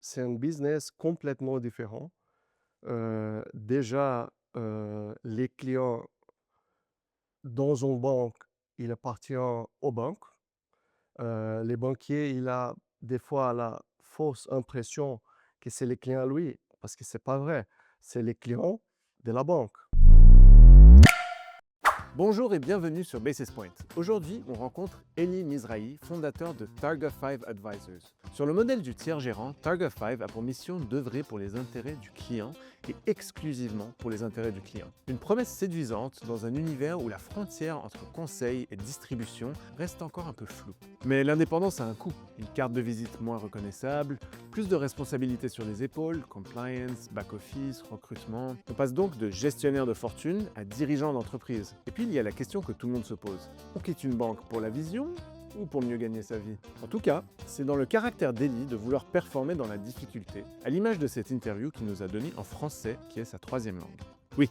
c'est un business complètement différent. Déjà, les clients dans une banque, il appartient aux banques. Les banquiers, il a des fois la fausse impression que c'est les clients à lui, parce que c'est pas vrai. C'est les clients de la banque. Bonjour et bienvenue sur Basis Point. Aujourd'hui, on rencontre Eli Mizrahi, fondateur de Targa5 Advisors. Sur le modèle du tiers gérant, Targa5 a pour mission d'œuvrer pour les intérêts du client et exclusivement pour les intérêts du client. Une promesse séduisante dans un univers où la frontière entre conseil et distribution reste encore un peu floue. Mais l'indépendance a un coût, une carte de visite moins reconnaissable, plus de responsabilités sur les épaules, compliance, back-office, recrutement. On passe donc de gestionnaire de fortune à dirigeant d'entreprise. Et puis il y a la question que tout le monde se pose. On quitte une banque pour la vision ou pour mieux gagner sa vie? En tout cas, c'est dans le caractère d'Eli de vouloir performer dans la difficulté, à l'image de cette interview qu'il nous a donnée en français, qui est sa troisième langue. Oui,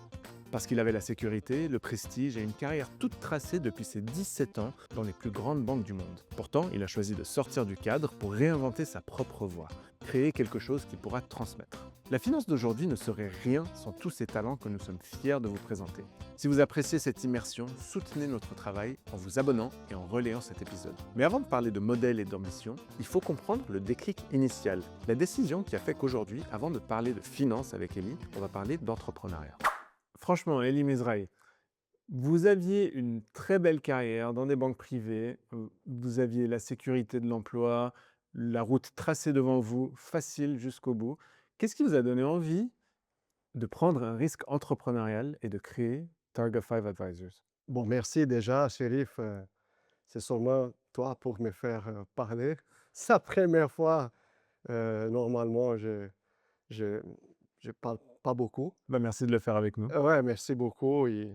parce qu'il avait la sécurité, le prestige et une carrière toute tracée depuis ses 17 ans dans les plus grandes banques du monde. Pourtant, il a choisi de sortir du cadre pour réinventer sa propre voie, créer quelque chose qu'il pourra transmettre. La finance d'aujourd'hui ne serait rien sans tous ces talents que nous sommes fiers de vous présenter. Si vous appréciez cette immersion, soutenez notre travail en vous abonnant et en relayant cet épisode. Mais avant de parler de modèle et d'ambition, il faut comprendre le déclic initial, la décision qui a fait qu'aujourd'hui, avant de parler de finance avec Eli, on va parler d'entrepreneuriat. Franchement, Eli Mizrahi, vous aviez une très belle carrière dans des banques privées, vous aviez la sécurité de l'emploi, la route tracée devant vous, facile jusqu'au bout. Qu'est-ce qui vous a donné envie de prendre un risque entrepreneurial et de créer Targa5 Advisors? Bon, merci déjà, Chérif. C'est sûrement toi pour me faire parler. C'est la première fois. Normalement, je, je parle pas beaucoup. Bah, merci de le faire avec nous. Ouais, merci beaucoup. Et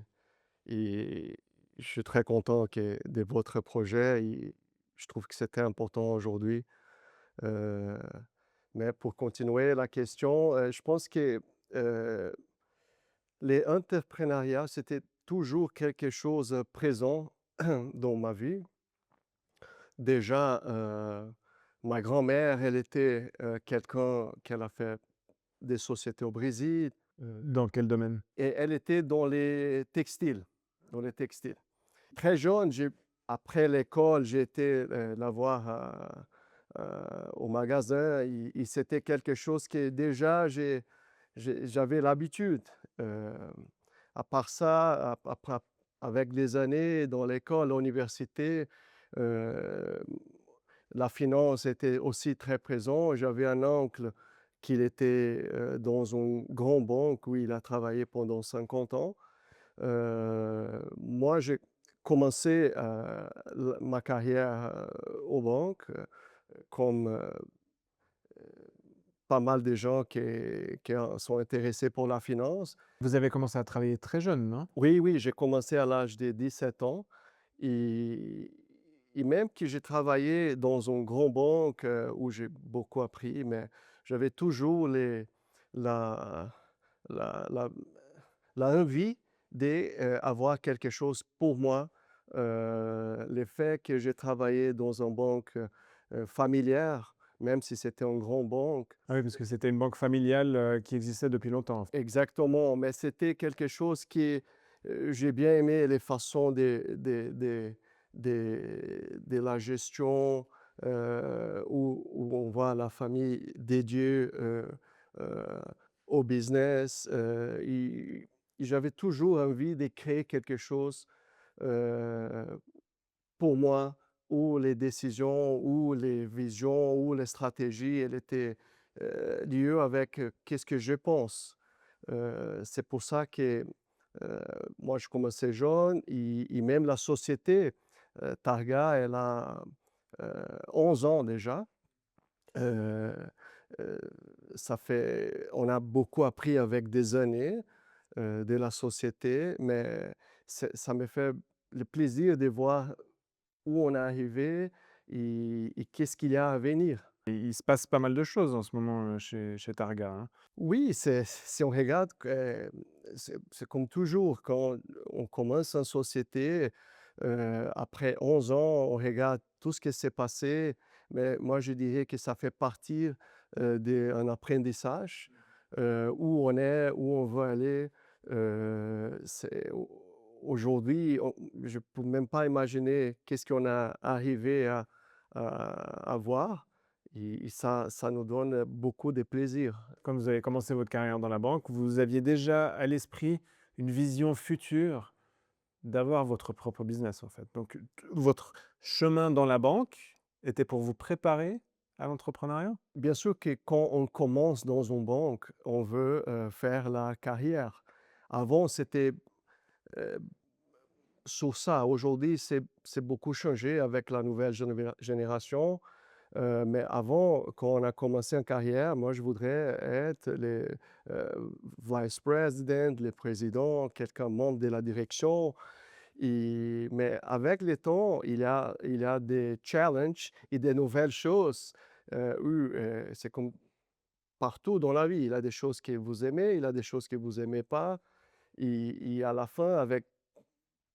je suis très content de votre projet. Et je trouve que c'était important aujourd'hui. Euh, mais pour continuer la question, je pense que euh, les entrepreneuriats, c'était toujours quelque chose présent dans ma vie. Déjà, ma grand-mère, elle était quelqu'un qu'elle a fait des sociétés au Brésil. Dans quel domaine? Et elle était dans les textiles, dans les textiles. Très jeune, après l'école, j'ai été la voir au magasin et c'était quelque chose que déjà j'avais l'habitude. Euh, à part ça, avec les années dans l'école, l'université, euh, la finance était aussi très présente. J'avais un oncle qui était dans une grande banque où il a travaillé pendant 50 ans. Moi, j'ai commencé ma carrière aux banques, comme pas mal de gens qui sont intéressés pour la finance. Vous avez commencé à travailler très jeune, non? Oui, oui, j'ai commencé à l'âge de 17 ans et, et même que j'ai travaillé dans une grande banque où j'ai beaucoup appris, mais j'avais toujours la, la, la, la envie d'avoir quelque chose pour moi. Le fait que j'ai travaillé dans une banque familière, même si c'était une grande banque, Ah oui, parce que c'était une banque familiale qui existait depuis longtemps. exactement, mais c'était quelque chose qui, j'ai bien aimé les façons de la gestion, où on voit la famille dédiée euh, au business. Et j'avais toujours envie de créer quelque chose euh, pour moi, où les décisions, où les visions, où les stratégies, elles étaient liées avec qu'est-ce que je pense. C'est pour ça que euh, moi, je commençais jeune et même la société, Targa, elle a 11 ans déjà. Euh, euh, on a beaucoup appris avec des années de la société, mais ça me fait le plaisir de voir où on est arrivé et qu'est-ce qu'il y a à venir. Et il se passe pas mal de choses en ce moment chez Targa, hein. Oui, si on regarde, c'est comme toujours, quand on commence en société, après 11 ans, on regarde tout ce qui s'est passé, mais moi je dirais que ça fait partie un apprentissage, où on est, où on veut aller. Aujourd'hui, je ne peux même pas imaginer qu'est-ce qu'on a arrivé à voir et ça nous donne beaucoup de plaisir. Quand vous avez commencé votre carrière dans la banque, vous aviez déjà à l'esprit une vision future d'avoir votre propre business, en fait. Donc, votre chemin dans la banque était pour vous préparer à l'entrepreneuriat? Bien sûr que quand on commence dans une banque, on veut, faire la carrière. Avant, c'était, heu, sur ça. Aujourd'hui, c'est beaucoup changé avec la nouvelle génération, mais avant, quand on a commencé en carrière, moi, je voudrais être heu, vice president, le président, quelqu'un membre de la direction mais avec le temps, il y a des challenges et des nouvelles choses, où, c'est comme partout dans la vie, il y a des choses que vous aimez, il y a des choses que vous aimez pas et à la fin, avec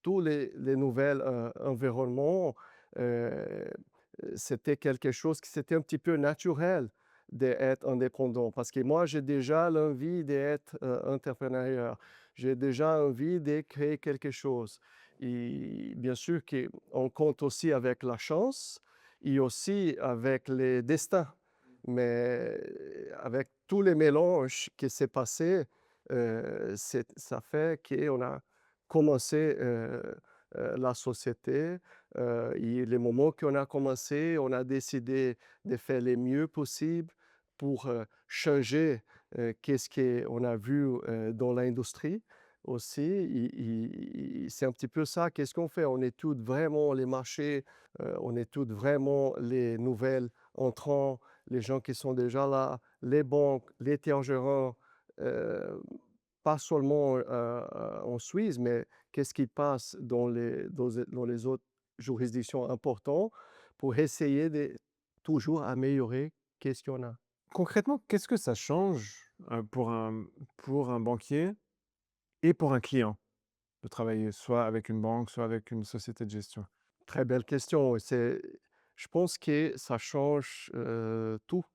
tous les nouvelles, environnements, heu, c'était quelque chose qui c'était un petit peu naturel d'être indépendant. Parce que moi, j'ai déjà l'envie d'être, entrepreneur. J'ai déjà envie de créer quelque chose et bien sûr qu'on compte aussi avec la chance et aussi avec les destins. Mais avec tous les mélanges qui s'est passé, ça fait qu'on a commencé, la société, et les moments qu'on a commencé, on a décidé de faire le mieux possible pour, changer, qu'est-ce qu'on a vu, dans l'industrie aussi. C'est un petit peu ça, qu'est-ce qu'on fait? On étude vraiment les marchés, on étude vraiment les nouvelles entrants, les gens qui sont déjà là, les banques, les terres gérants, pas seulement, en Suisse, mais qu'est-ce qui passe dans les autres juridictions importantes pour essayer de toujours améliorer qu'est-ce qu'il y en a. Concrètement, qu'est-ce que ça change, pour un banquier et pour un client de travailler soit avec une banque, soit avec une société de gestion? Très belle question. Je pense que ça change, tout.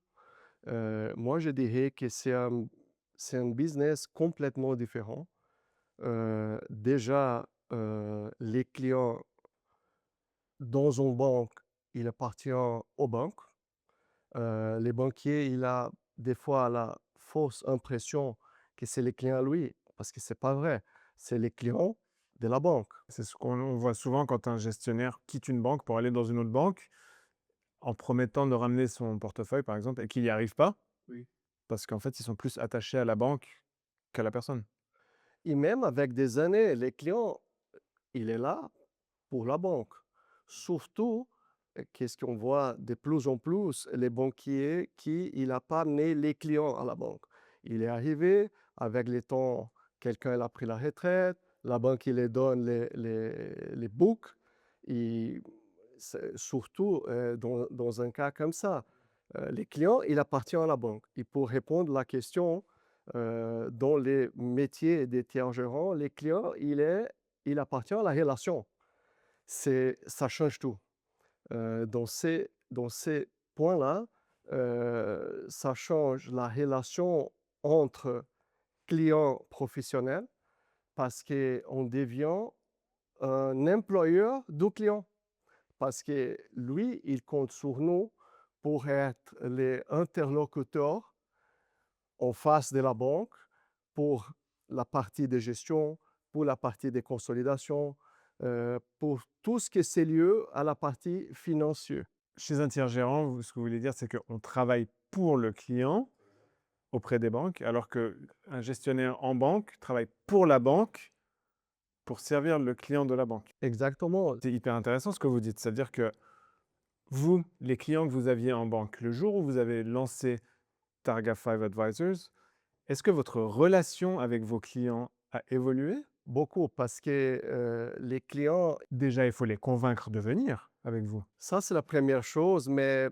Moi, je dirais que c'est un business complètement différent. Déjà, les clients dans une banque, il appartient aux banques. Les banquiers, il a des fois la fausse impression que c'est les clients à lui, parce que c'est pas vrai. C'est les clients de la banque. C'est ce qu'on voit souvent quand un gestionnaire quitte une banque pour aller dans une autre banque, en promettant de ramener son portefeuille, par exemple, et qu'il n'y arrive pas, Oui. parce qu'en fait, ils sont plus attachés à la banque qu'à la personne. Et même avec des années, les clients, il est là pour la banque. Surtout, qu'est-ce qu'on voit de plus en plus, les banquiers qui il a pas amené les clients à la banque. Il est arrivé, avec le temps, quelqu'un il a pris la retraite, la banque il lui donne les books et surtout, dans un cas comme ça, les clients, il appartient à la banque et pour répondre à la question, dans les métiers des tiers gérants, les clients, il appartient à la relation. Ça change tout. Dans ces points-là, ça change la relation entre clients professionnels parce qu'on devient un employeur du client. Parce que lui, il compte sur nous pour être les interlocuteurs en face de la banque pour la partie de gestion, pour la partie de consolidation, pour tout ce qui c'est lié à la partie financière. Chez un tiers gérant, ce que vous voulez dire, c'est qu'on travaille pour le client auprès des banques, alors qu'un gestionnaire en banque travaille pour la banque pour servir le client de la banque. Exactement. C'est hyper intéressant ce que vous dites, c'est-à-dire que vous, les clients que vous aviez en banque, le jour où vous avez lancé Targa 5 Advisors, est-ce que votre relation avec vos clients a évolué? Beaucoup parce que les clients, Déjà, il faut les convaincre de venir avec vous. ça c'est la première chose, mais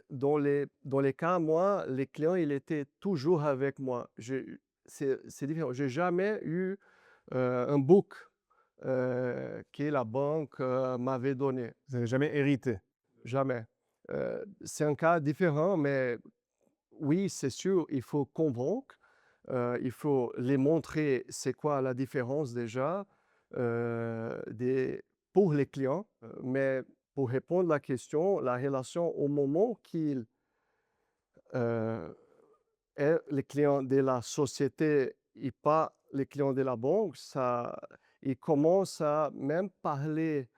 dans les cas, moi, les clients, ils étaient toujours avec moi. C'est différent. J'ai jamais eu un book que la banque m'avait donné. Vous n'avez jamais hérité. Jamais. C'est un cas différent, mais oui, c'est sûr, il faut convaincre, il faut les montrer c'est quoi la différence déjà, des pour les clients, mais pour répondre à la question, la relation au moment qu'ils, heu, est les clients de la société et pas les clients de la banque, ça ils commencent à même parler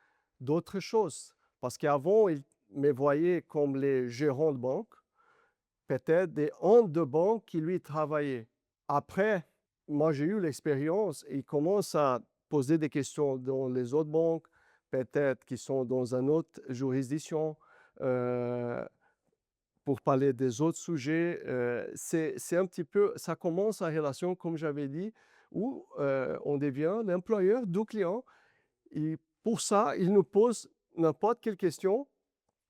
d'autres choses. Parce qu'avant, ils me voyaient comme les gérants de banque, peut-être des hommes de banque qui lui travaillaient. Après, moi, j'ai eu l'expérience et ils commencent à poser des questions dans les autres banques, peut-être qui sont dans une autre juridiction, heu, pour parler des autres sujets. C'est un petit peu ça commence en relation, comme j'avais dit, où, on devient l'employeur du client et pour ça, il nous pose n'importe quelle question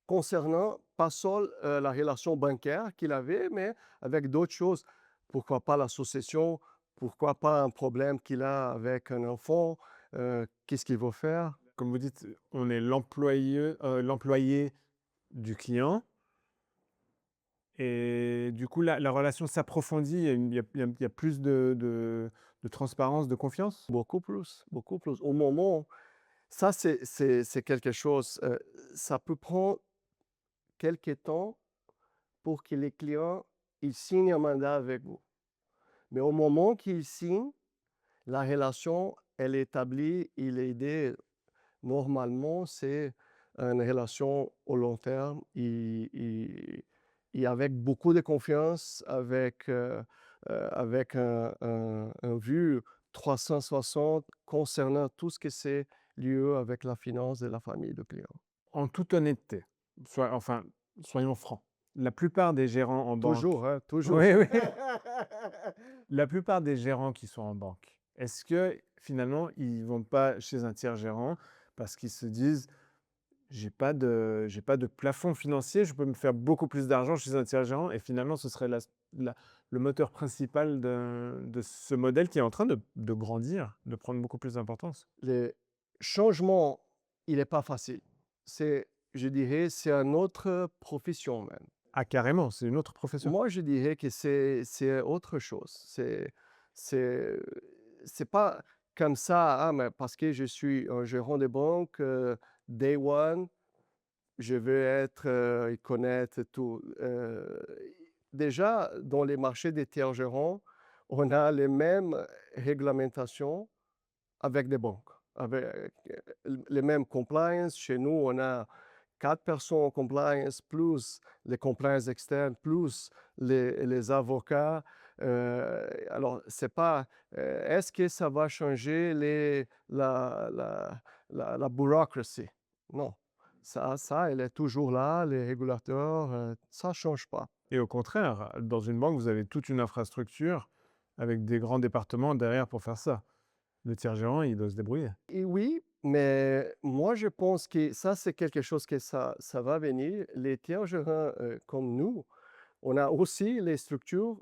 concernant pas seul, la relation bancaire qu'il avait, mais avec d'autres choses. Pourquoi pas l'association? Pourquoi pas un problème qu'il a avec un enfant? Qu'est-ce qu'il veut faire? Comme vous dites, on est l'employé du client et du coup, la relation s'approfondit, il y a une il y a plus de transparence, de confiance? Beaucoup plus, beaucoup plus. Au moment ça c'est quelque chose, ça peut prendre quelque temps pour que les clients, ils signent un mandat avec vous. Mais au moment qu'ils signent, la relation, elle est établie, il est aidé. Normalement, c'est une relation au long terme et avec beaucoup de confiance, avec un vue 360 concernant tout ce que c'est lié avec la finance de la famille de clients. En toute honnêteté, soyons francs, la plupart des gérants en banque Toujours, hein, toujours. oui, oui, la plupart des gérants qui sont en banque, est-ce que finalement, ils vont pas chez un tiers gérant parce qu'ils se disent: j'ai pas de plafond financier, je peux me faire beaucoup plus d'argent chez un tiers gérant» et finalement ce serait la le moteur principal de ce modèle qui est en train de grandir, de prendre beaucoup plus d'importance? Le changement, il n'est pas facile. C'est, je dirais, c'est une autre profession même. Ah carrément, c'est une autre profession. Moi, je dirais que c'est autre chose. C'est c'est pas comme ça: «Ah, mais parce que je suis un gérant de banque, day one, je veux être, et connaître tout». Déjà, dans les marchés des tiers gérants, on a les mêmes réglementations avec des banques, avec, les mêmes compliance. Chez nous, on a 4 personnes en compliance, plus les compliance externes, plus les avocats. Alors c'est pas, est-ce que ça va changer la bureaucracy? Non. Ça, elle est toujours là, les régulateurs, ça change pas. Et au contraire, dans une banque, vous avez toute une infrastructure avec des grands départements derrière pour faire ça. Le tiers gérant, il doit se débrouiller. Et oui, mais moi je pense que ça, c'est quelque chose que ça va venir. Les tiers gérants, comme nous, on a aussi les structures,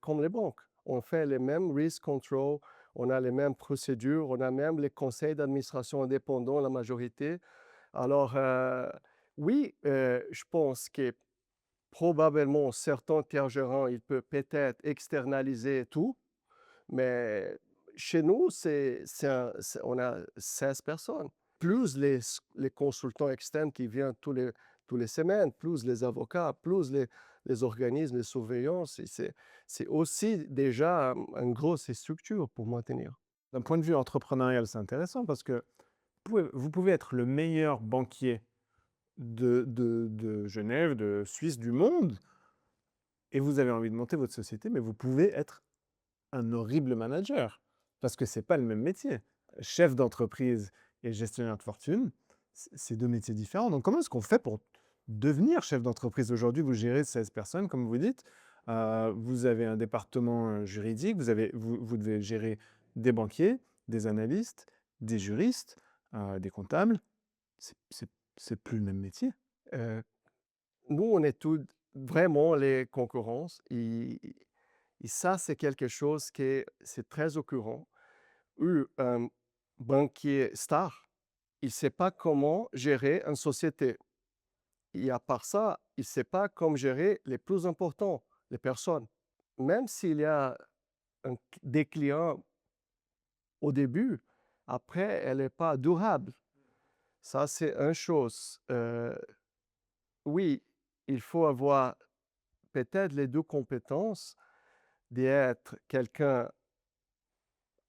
comme les banques. On fait les mêmes risk control, on a les mêmes procédures, on a même les conseils d'administration indépendants, la majorité. Alors, oui, je pense que probablement certains tiers gérants, ils peuvent peut-être externaliser tout, mais chez nous, on a 16 personnes, plus les consultants externes qui viennent tous les semaines, plus les avocats, plus les organismes de surveillance. Et c'est aussi déjà une grosse structure pour maintenir. D'un point de vue entrepreneurial, c'est intéressant parce que vous pouvez être le meilleur banquier de Genève, de Suisse, du monde, et vous avez envie de monter votre société, mais vous pouvez être un horrible manager parce que c'est pas le même métier. Chef d'entreprise et gestionnaire de fortune, c'est 2 métiers différents. Donc comment est-ce qu'on fait pour devenir chef d'entreprise? Aujourd'hui, vous gérez 16 personnes, comme vous dites. Vous avez un département, juridique, vous devez gérer des banquiers, des analystes, des juristes, des comptables. C'est plus le même métier. Euh, Nous, on est tous vraiment les concurrences et ça, c'est quelque chose qui c'est très occurrent. Un banquier star, il ne sait pas comment gérer une société. Et à part ça, il ne sait pas comment gérer les plus importants, les personnes. Même s'il y a des clients au début, après, elle n'est pas durable. Ça, c'est une chose. Oui, il faut avoir peut-être les 2 compétences d'être quelqu'un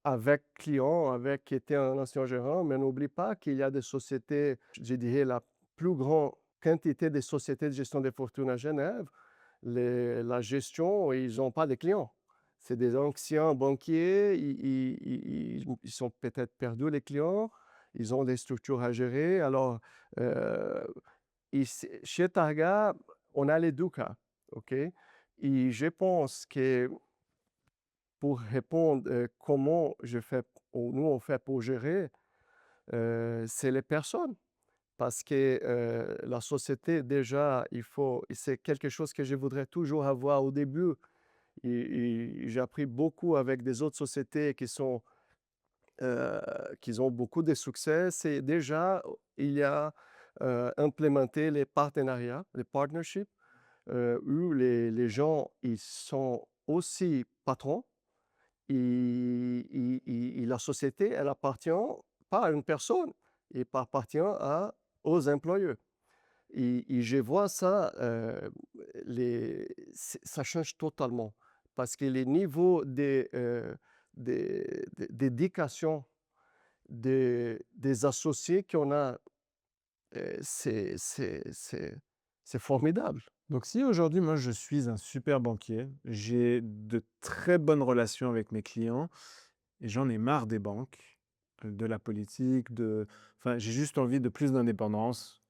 avec client, avec qui était un ancien gérant, mais n'oublie pas qu'il y a des sociétés, je dirais la plus grande quantité de sociétés de gestion des fortunes à Genève, la gestion, ils n'ont pas de clients. C'est des anciens banquiers, ils sont peut-être perdus les clients, ils ont des structures à gérer. Alors, chez Targa, on a les 2 cas, OK? Et je pense que pour répondre, comment je fais ou nous on fait pour gérer, c'est les personnes. Parce que, la société déjà, c'est quelque chose que je voudrais toujours avoir au début et j'ai appris beaucoup avec des autres sociétés heu, qui ont beaucoup de succès. C'est déjà, il y a, implémenté les partenariats, les partnerships, où les gens, ils sont aussi patrons. Et la société, elle appartient pas à une personne, elle appartient aux employés. Et je vois ça, ça change totalement parce que les niveaux d'éducation des associés qu'on a, c'est formidable. Donc si aujourd'hui, moi, je suis un super banquier, j'ai de très bonnes relations avec mes clients et j'en ai marre des banques, de la politique, enfin, j'ai juste envie de plus d'indépendance,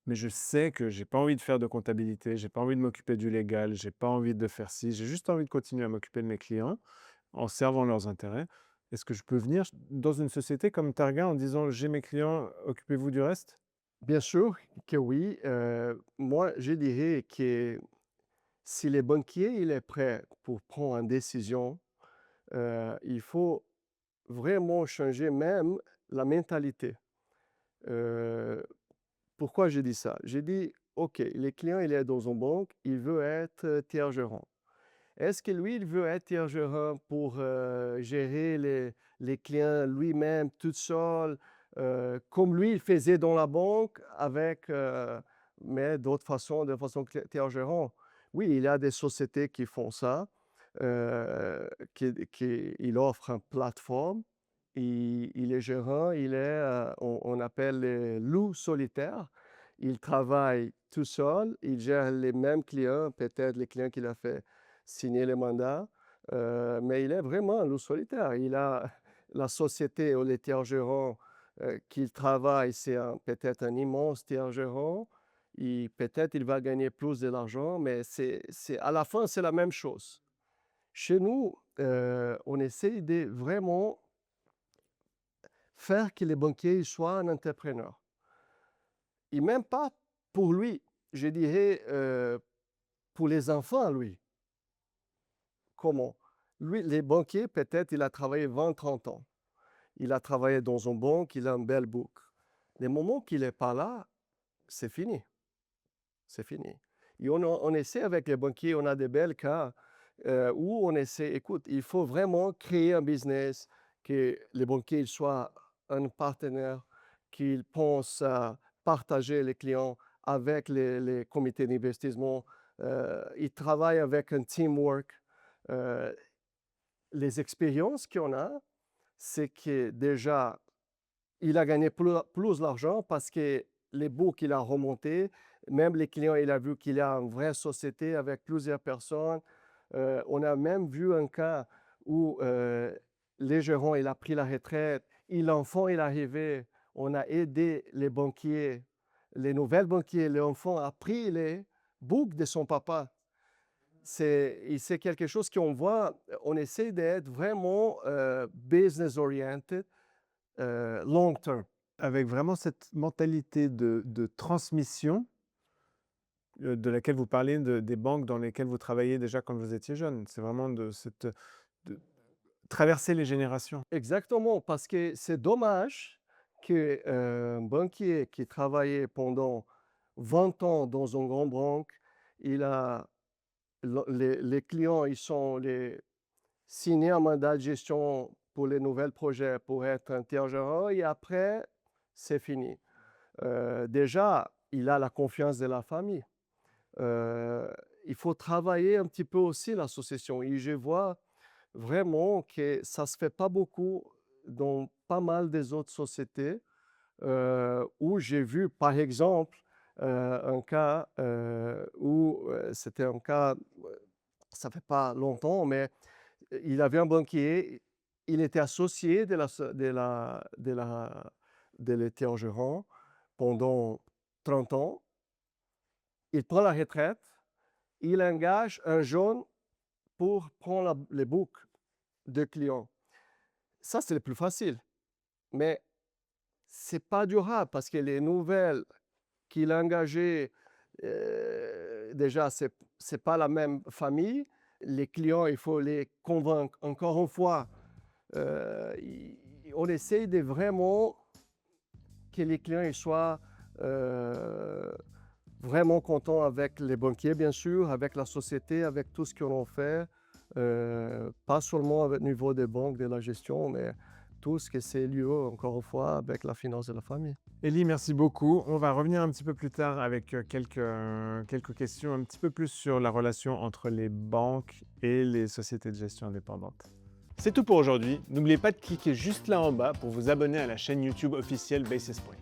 mais je sais que j'ai pas envie de faire de comptabilité, j'ai pas envie de m'occuper du légal, j'ai pas envie de faire ci, j'ai juste envie de continuer à m'occuper de mes clients en servant leurs intérêts. Est-ce que je peux venir dans une société comme Targa en disant: «J'ai mes clients, occupez-vous du reste»? Bien sûr que oui, moi je dirais que si le banquier il est prêt pour prendre une décision, il faut vraiment changer même la mentalité. Heu, Pourquoi j'ai dit ça? J'ai dit: «OK, le client, il est dans une banque, il veut être, tiers gérant». Est-ce que lui, il veut être tiers gérant pour, gérer les clients lui-même, tout seul, comme lui, il faisait dans la banque avec, mais d'autres façons, de façon tiers gérant? Oui, il y a des sociétés qui font ça, ils offrent une plateforme et le gérant, il est, on appelle les loups solitaires. Il travaille tout seul, il gère les mêmes clients, peut-être les clients qu'il a fait signer le mandat, mais il est vraiment un loup solitaire. Il a la société ou les tiers-gérants, qu'il travaille, c'est peut-être un immense tiers-gérant et peut-être il va gagner plus de l'argent, mais à la fin, c'est la même chose. Chez nous, on essaie de vraiment faire que les banquiers soient un entrepreneur. Et même pas pour lui, je dirais, pour les enfants, lui. Comment? Lui, les banquiers, peut-être, il a travaillé 20, 30 ans. Il a travaillé dans une banque, il a un bel book. Les moments qu'il n'est pas là, c'est fini. C'est fini. Et on essaie avec les banquiers, on a des belles cas où on essaie, écoute, il faut vraiment créer un business, que les banquiers soient un partenaire, qu'ils pensent à partager les clients avec les comités d'investissement. Ils travaillent avec un teamwork. Euh, les expériences qu'on a, c'est que déjà, il a gagné plus d'argent parce que les books qu'il a remontés, même les clients, il a vu qu'il y a une vraie société avec plusieurs personnes. On a même vu un cas où les gérants, il a pris la retraite, et l'enfant, il est arrivé. On a aidé les banquiers, les nouvelles banquiers. L'enfant a pris les books de son papa. C'est quelque chose qu'on voit, on essaie d'être vraiment business oriented, long term. Avec vraiment cette mentalité de transmission, de laquelle vous parlez, des banques dans lesquelles vous travaillez déjà quand vous étiez jeune. C'est vraiment de traverser les générations. Exactement, parce que c'est dommage qu'un banquier qui travaillait pendant 20 ans dans une grande banque, il a les clients, ils sont signés un mandat de gestion pour les nouveaux projets pour être intergérant et après, c'est fini. Déjà, il a la confiance de la famille. Euh, il faut travailler un petit peu aussi l'association. Et je vois vraiment que ça ne se fait pas beaucoup dans pas mal des autres sociétés où j'ai vu, par exemple, un cas où c'était un cas, ça fait pas longtemps, mais il avait un banquier, il était associé de l'état-gérant pendant 30 ans. Il prend la retraite, il engage un jeune pour prendre les books de clients. Ça, c'est le plus facile. Mais c'est pas durable parce que les nouvelles qu'il a engagées, déjà, c'est pas la même famille. Les clients, il faut les convaincre encore une fois. On essaye de vraiment que les clients ils soient vraiment contents avec les banquiers, bien sûr, avec la société, avec tout ce qu'ils ont fait. Pas seulement au niveau des banques, de la gestion, mais tout ce que c'est lié, encore une fois, avec la finance de la famille. Élie, merci beaucoup. On va revenir un petit peu plus tard avec quelques questions un petit peu plus sur la relation entre les banques et les sociétés de gestion indépendantes. C'est tout pour aujourd'hui. N'oubliez pas de cliquer juste là en bas pour vous abonner à la chaîne YouTube officielle Basis Point.